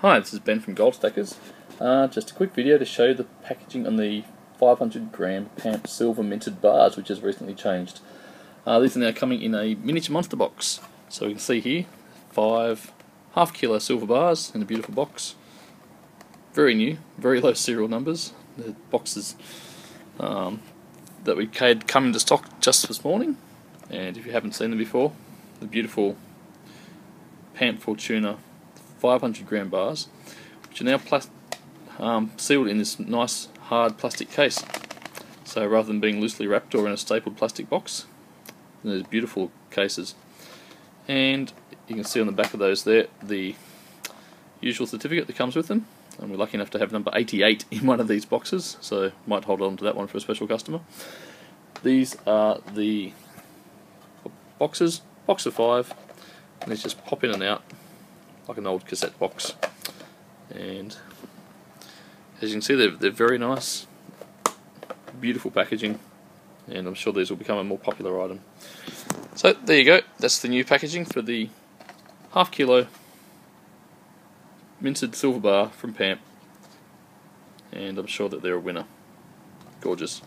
Hi, this is Ben from Gold Stackers. Just a quick video to show the packaging on the 500 gram PAMP silver minted bars, which has recently changed. These are now coming in a miniature monster box. So we can see here 5 half kilo silver bars in a beautiful box. Very new, very low serial numbers. The boxes that we had come into stock just this morning, and if you haven't seen them before, the beautiful PAMP Fortuna 500 gram bars, which are now sealed in this nice hard plastic case. So rather than being loosely wrapped or in a stapled plastic box, there's beautiful cases. And you can see on the back of those there the usual certificate that comes with them, and we're lucky enough to have number 88 in one of these boxes, so might hold on to that one for a special customer. These are the boxes, box of 5, and these just pop in and out like an old cassette box. And as you can see, they're very nice, beautiful packaging, and I'm sure these will become a more popular item. So there you go, that's the new packaging for the half kilo minted silver bar from PAMP, and I'm sure that they're a winner. Gorgeous.